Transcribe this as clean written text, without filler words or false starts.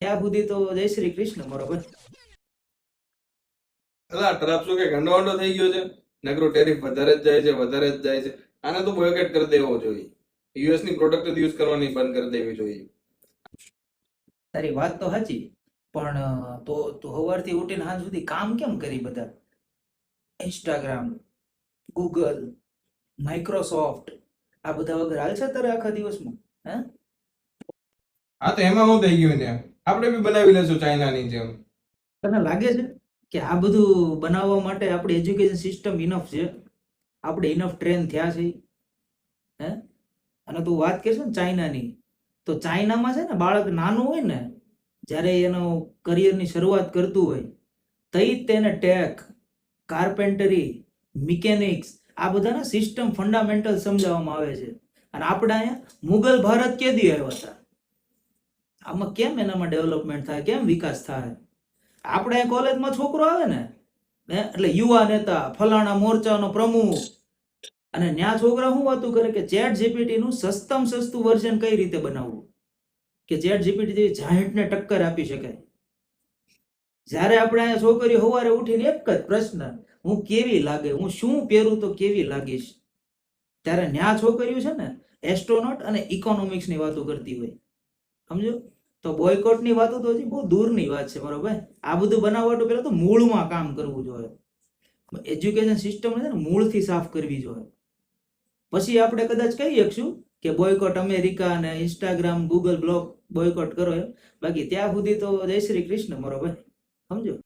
ત્યાં સુધી તો જય શ્રી કૃષ્ણ મારો ભાઈ. અલા ટ્રમ્પ શું કે ગંડો થઈ ગયો છે. નકરો ટેરિફ વધારે જ જાય છે, વધારે જ જાય છે. આને તો બોયકોટ કરી દેવો જોઈએ. યુએસ ની પ્રોડક્ટ યુઝ કરવાની બંધ કરી દેવી જોઈએ. તારી વાત તો સાચી, પણ તો સવારથી ઉઠીને સાંજ સુધી કામ કેમ કરી બધા? ઇન્સ્ટાગ્રામ, ગૂગલ, માઇક્રોસોફ્ટ આ બધા વગર હાલશે તારે આખા દિવસમાં? હે? હા તો એમાં શું થઈ ગયું ને? આપણે બી બનાવી લેશું ચાઇનાની જેમ. તને લાગે છે કે આ બધું બનાવવા માટે આપણી એજ્યુકેશન સિસ્ટમ ઇનફ છે? આપણે ઇનફ ટ્રેન થયા છે? હે? અને તું વાત કરશે ને ચાઇનાની, તો ચાઇનામાં છે ને બાળક નાનું હોય ને, જ્યારે એનો કરિયરની શરૂઆત કરતું હોય તઈ જ તેને ટેક, કાર્પેન્ટરી, મિકેનિક્સ આ બધાના સિસ્ટમ ફંડામેન્ટલ સમજાવવામાં આવે છે. અને આપણે અહીંયા મુગલ ભારત કેદી આવ્યા હતા? આમાં કેમ એનામાં ડેવલપમેન્ટ થાય, કેમ વિકાસ થાય? આપણે અહીંયા કોલેજમાં છોકરો આવે ને એટલે યુવા નેતા, ફલાણા મોરચાનો પ્રમુખ, અને ન્યા છોકરા શું વાતું કરે કે ચેટ જીપીટી નું સસ્તામાં સસ્તું વર્ઝન કઈ રીતે બનાવવું, કે ચેટ જીપીટી જેવી જાયન્ટને ટક્કર આપી શકાય. જ્યારે આપણે અહીંયા છોકરીઓ સવારે ઉઠીને એક જ પ્રશ્ન, હું કેવી લાગે, હું શું પહેરું તો કેવી લાગીશ. ત્યારે ન્યા છોકરીઓ છે ને એસ્ટ્રોનોટ અને ઇકોનોમિક્સની વાતો કરતી હોય. સમજો? તો બોયકોટની વાતો તો હજી બહુ દૂરની વાત છે મારો ભાઈ. આ બધું બનાવવા માટે પહેલા તો મૂળમાં કામ કરવું જોઈએ. એજ્યુકેશન સિસ્ટમ છે ને મૂળથી સાફ કરવી જોઈએ. પછી આપણે કદાચ કહી શકશું કે બોયકોટ અમેરિકા અને ઇન્સ્ટાગ્રામ, ગૂગલ બ્લોક બોયકોટ કરો એમ. બાકી ત્યાં સુધી તો જય શ્રી કૃષ્ણ મારો ભાઈ. સમજો?